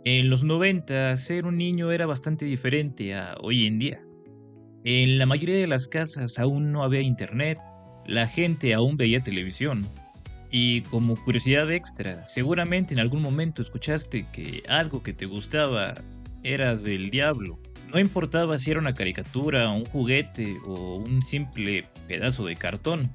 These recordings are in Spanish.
En los 90, ser un niño era bastante diferente a hoy en día. En la mayoría de las casas aún no había internet, la gente aún veía televisión. Y como curiosidad extra, seguramente en algún momento escuchaste que algo que te gustaba era del diablo. No importaba si era una caricatura, un juguete o un simple pedazo de cartón.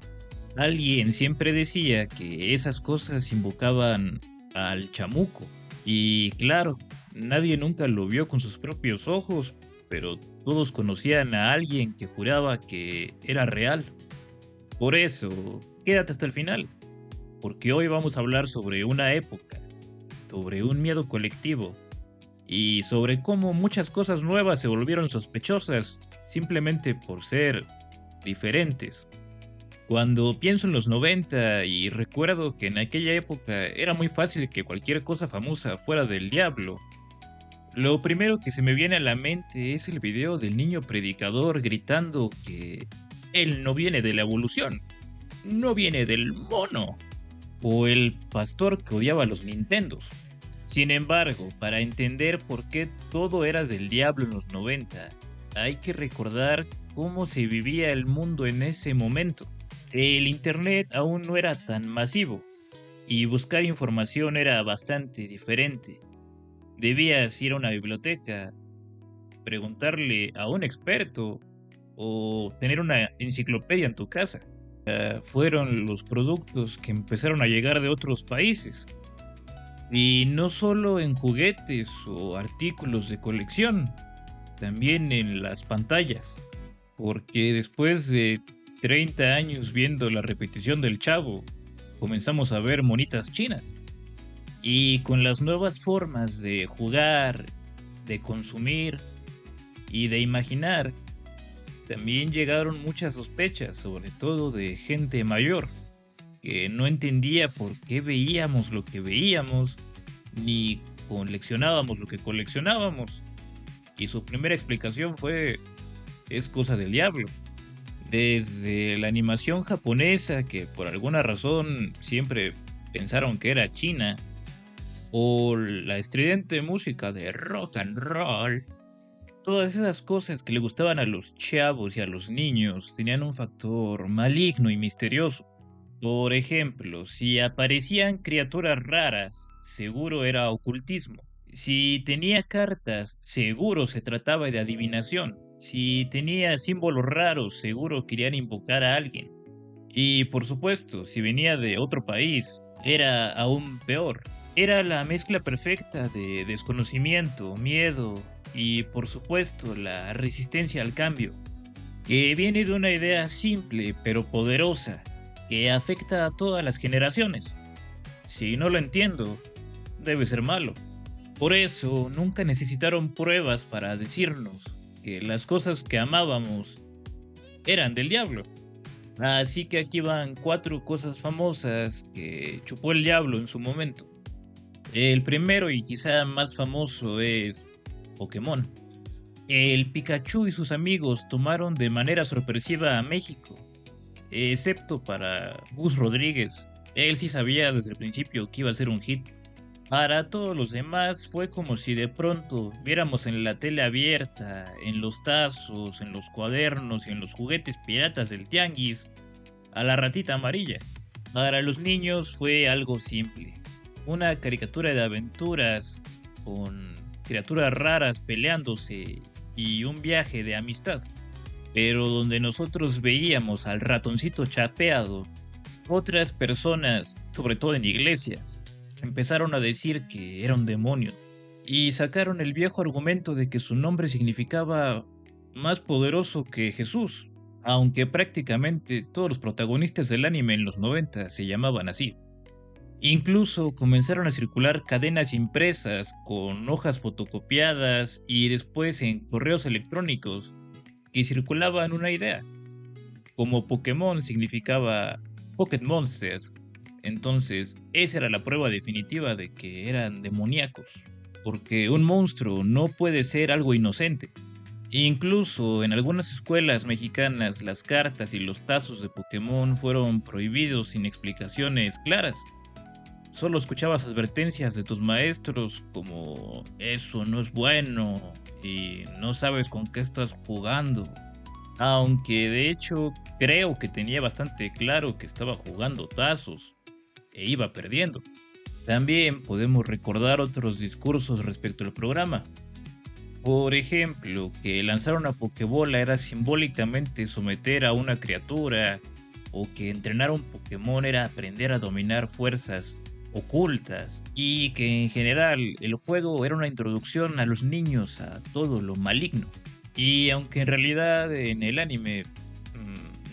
Alguien siempre decía que esas cosas invocaban al chamuco. Y claro, nadie nunca lo vio con sus propios ojos, pero todos conocían a alguien que juraba que era real. Por eso, quédate hasta el final, porque hoy vamos a hablar sobre una época, sobre un miedo colectivo y sobre cómo muchas cosas nuevas se volvieron sospechosas simplemente por ser diferentes. Cuando pienso en los 90 y recuerdo que en aquella época era muy fácil que cualquier cosa famosa fuera del diablo, lo primero que se me viene a la mente es el video del niño predicador gritando que él no viene de la evolución, no viene del mono, o el pastor que odiaba los Nintendos. Sin embargo, para entender por qué todo era del diablo en los 90, hay que recordar cómo se vivía el mundo en ese momento. El Internet aún no era tan masivo y buscar información era bastante diferente. Debías ir a una biblioteca, preguntarle a un experto o tener una enciclopedia en tu casa. Fueron los productos que empezaron a llegar de otros países. Y no solo en juguetes o artículos de colección, también en las pantallas. Porque después de 30 años viendo la repetición del Chavo, comenzamos a ver monitas chinas. Y con las nuevas formas de jugar, de consumir y de imaginar, también llegaron muchas sospechas, sobre todo de gente mayor, que no entendía por qué veíamos lo que veíamos, ni coleccionábamos lo que coleccionábamos. Y su primera explicación fue, es cosa del diablo. Desde la animación japonesa, que por alguna razón siempre pensaron que era china, o la estridente música de rock and roll, todas esas cosas que le gustaban a los chavos y a los niños tenían un factor maligno y misterioso. Por ejemplo, si aparecían criaturas raras, seguro era ocultismo. Si tenía cartas, seguro se trataba de adivinación. Si tenía símbolos raros, seguro querían invocar a alguien. Y por supuesto, si venía de otro país, era aún peor. Era la mezcla perfecta de desconocimiento, miedo y por supuesto la resistencia al cambio, que viene de una idea simple pero poderosa, que afecta a todas las generaciones. Si no lo entiendo, debe ser malo. Por eso nunca necesitaron pruebas para decirnos que las cosas que amábamos eran del diablo. Así que aquí van 4 cosas famosas que chupó el diablo en su momento. El primero y quizá más famoso es Pokémon. El Pikachu y sus amigos tomaron de manera sorpresiva a México, excepto para Gus Rodríguez. Él sí sabía desde el principio que iba a ser un hit. Para todos los demás fue como si de pronto viéramos en la tele abierta, en los tazos, en los cuadernos y en los juguetes piratas del tianguis, a la ratita amarilla. Para los niños fue algo simple. Una caricatura de aventuras con criaturas raras peleándose y un viaje de amistad. Pero donde nosotros veíamos al ratoncito chapeado, otras personas, sobre todo en iglesias, empezaron a decir que era un demonio y sacaron el viejo argumento de que su nombre significaba más poderoso que Jesús, aunque prácticamente todos los protagonistas del anime en los 90 se llamaban así. Incluso comenzaron a circular cadenas impresas con hojas fotocopiadas y después en correos electrónicos que circulaban una idea. Como Pokémon significaba Pocket Monsters, entonces esa era la prueba definitiva de que eran demoníacos. Porque un monstruo no puede ser algo inocente. Incluso en algunas escuelas mexicanas las cartas y los tazos de Pokémon fueron prohibidos sin explicaciones claras. solo escuchabas advertencias de tus maestros como eso no es bueno y no sabes con qué estás jugando. Aunque de hecho creo que tenía bastante claro que estaba jugando tazos e iba perdiendo. También podemos recordar otros discursos respecto al programa. Por ejemplo, que lanzar una Pokébola era simbólicamente someter a una criatura, o que entrenar un Pokémon era aprender a dominar fuerzas ocultas, y que en general el juego era una introducción a los niños a todo lo maligno. Y aunque en realidad en el anime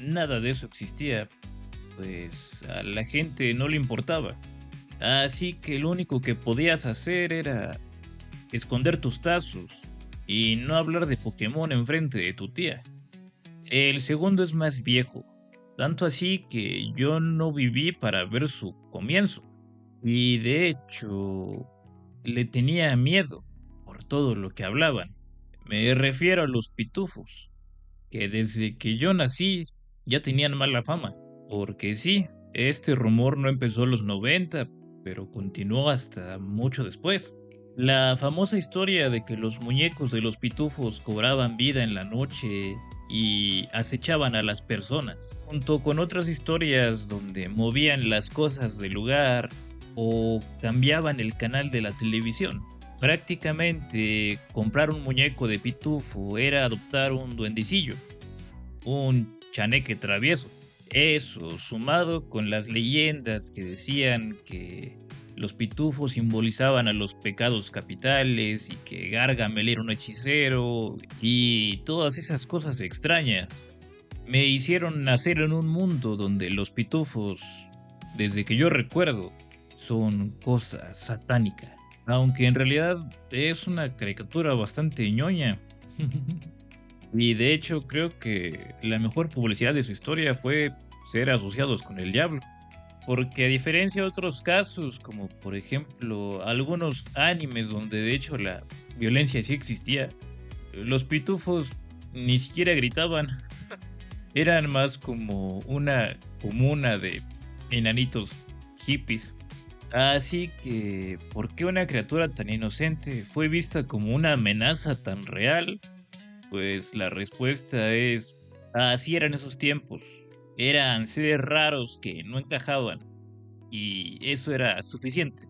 nada de eso existía, pues a la gente no le importaba. Así que lo único que podías hacer era esconder tus tazos y no hablar de Pokémon enfrente de tu tía. El segundo es más viejo, tanto así que yo no viví para ver su comienzo. Y de hecho, le tenía miedo por todo lo que hablaban. Me refiero a los pitufos, que desde que yo nací ya tenían mala fama. Porque sí, este rumor no empezó en los 90, pero continuó hasta mucho después. La famosa historia de que los muñecos de los pitufos cobraban vida en la noche y acechaban a las personas, junto con otras historias donde movían las cosas del lugar o cambiaban el canal de la televisión. Prácticamente comprar un muñeco de pitufo era adoptar un duendecillo, un chaneque travieso. Eso, sumado con las leyendas que decían que los pitufos simbolizaban a los pecados capitales y que Gargamel era un hechicero y todas esas cosas extrañas, me hicieron nacer en un mundo donde los pitufos, desde que yo recuerdo, son cosas satánicas. Aunque en realidad es una caricatura bastante ñoña. Y de hecho creo que la mejor publicidad de su historia fue ser asociados con el diablo. Porque a diferencia de otros casos, como por ejemplo algunos animes donde de hecho la violencia sí existía, los pitufos ni siquiera gritaban, eran más como una comuna de enanitos hippies. Así que, ¿por qué una criatura tan inocente fue vista como una amenaza tan real? Pues la respuesta es, así eran esos tiempos. Eran seres raros que no encajaban y eso era suficiente.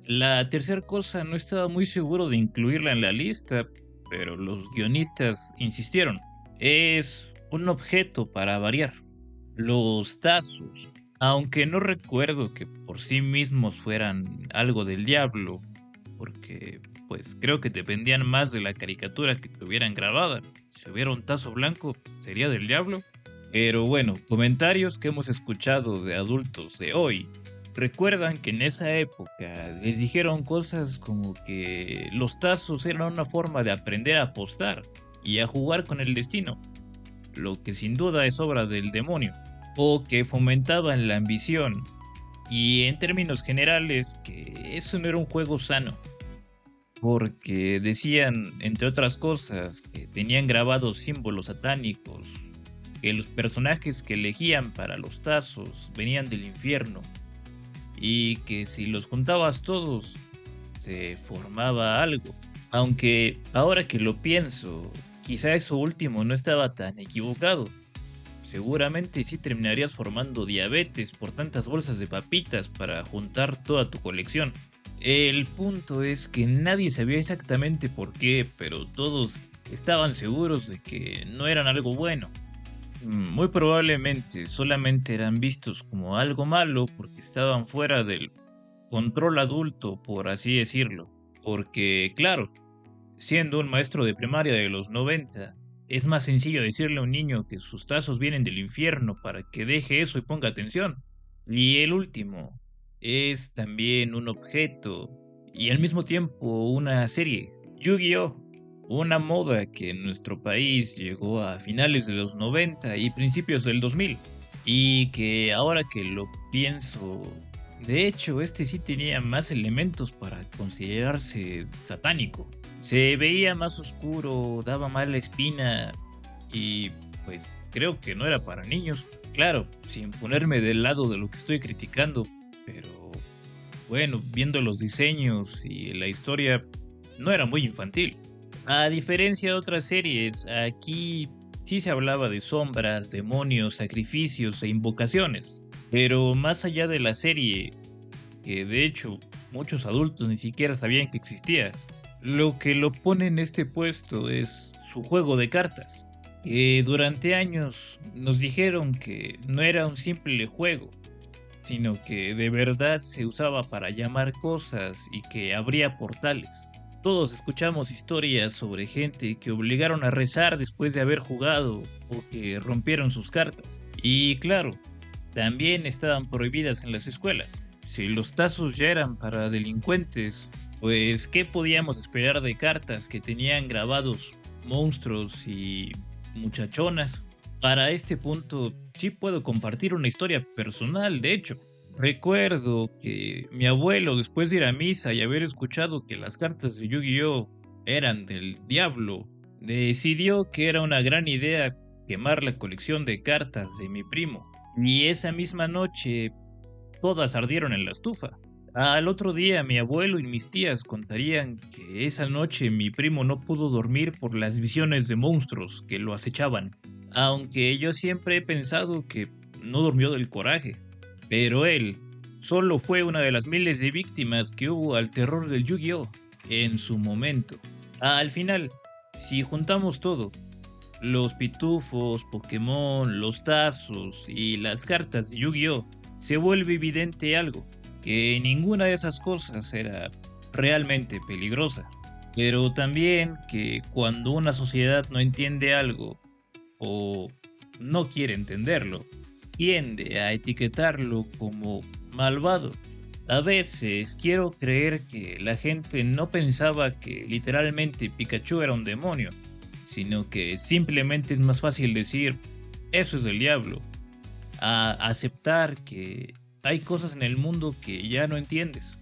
La tercera cosa no estaba muy seguro de incluirla en la lista, pero los guionistas insistieron. Es un objeto para variar. Los tazos, aunque no recuerdo que por sí mismos fueran algo del diablo, porque pues creo que dependían más de la caricatura que tuvieran grabada. Si hubiera un tazo blanco, sería del diablo. Pero bueno, comentarios que hemos escuchado de adultos de hoy recuerdan que en esa época les dijeron cosas como que los tazos eran una forma de aprender a apostar y a jugar con el destino, lo que sin duda es obra del demonio, o que fomentaban la ambición, y en términos generales que eso no era un juego sano, porque decían, entre otras cosas, que tenían grabados símbolos satánicos, que los personajes que elegían para los tazos venían del infierno, y que si los juntabas todos, se formaba algo. Aunque ahora que lo pienso, quizá eso último no estaba tan equivocado. Seguramente sí terminarías formando diabetes por tantas bolsas de papitas para juntar toda tu colección. El punto es que nadie sabía exactamente por qué, pero todos estaban seguros de que no eran algo bueno. Muy probablemente solamente eran vistos como algo malo porque estaban fuera del control adulto, por así decirlo. Porque, claro, siendo un maestro de primaria de los 90, es más sencillo decirle a un niño que sus tazos vienen del infierno para que deje eso y ponga atención. Y el último es también un objeto y al mismo tiempo una serie, Yu-Gi-Oh! Una moda que en nuestro país llegó a finales de los 90 y principios del 2000 y que ahora que lo pienso, de hecho este sí tenía más elementos para considerarse satánico. Se veía más oscuro, daba mala espina y pues creo que no era para niños. Claro, sin ponerme del lado de lo que estoy criticando, pero bueno, viendo los diseños y la historia, no era muy infantil. A diferencia de otras series, aquí sí se hablaba de sombras, demonios, sacrificios e invocaciones. Pero más allá de la serie, que de hecho muchos adultos ni siquiera sabían que existía, lo que lo pone en este puesto es su juego de cartas. Durante años nos dijeron que no era un simple juego, sino que de verdad se usaba para llamar cosas y que abría portales. Todos escuchamos historias sobre gente que obligaron a rezar después de haber jugado o que rompieron sus cartas. Y claro, también estaban prohibidas en las escuelas. Si los tazos ya eran para delincuentes, pues ¿qué podíamos esperar de cartas que tenían grabados monstruos y muchachonas? Para este punto, sí puedo compartir una historia personal, de hecho. Recuerdo que mi abuelo, después de ir a misa y haber escuchado que las cartas de Yu-Gi-Oh eran del diablo, decidió que era una gran idea quemar la colección de cartas de mi primo. Y esa misma noche, todas ardieron en la estufa. Al otro día, mi abuelo y mis tías contarían que esa noche mi primo no pudo dormir por las visiones de monstruos que lo acechaban. Aunque yo siempre he pensado que no durmió del coraje, pero él solo fue una de las miles de víctimas que hubo al terror del Yu-Gi-Oh en su momento. Al final, si juntamos todo, los pitufos, Pokémon, los tazos y las cartas de Yu-Gi-Oh, se vuelve evidente algo, que ninguna de esas cosas era realmente peligrosa. Pero también que cuando una sociedad no entiende algo, o no quiere entenderlo, tiende a etiquetarlo como malvado. A veces quiero creer que la gente no pensaba que literalmente Pikachu era un demonio, sino que simplemente es más fácil decir, eso es del diablo, a aceptar que hay cosas en el mundo que ya no entiendes.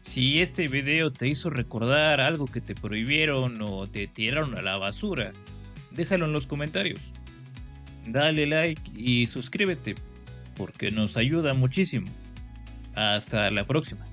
Si este video te hizo recordar algo que te prohibieron o te tiraron a la basura, déjalo en los comentarios. Dale like y suscríbete porque nos ayuda muchísimo. Hasta la próxima.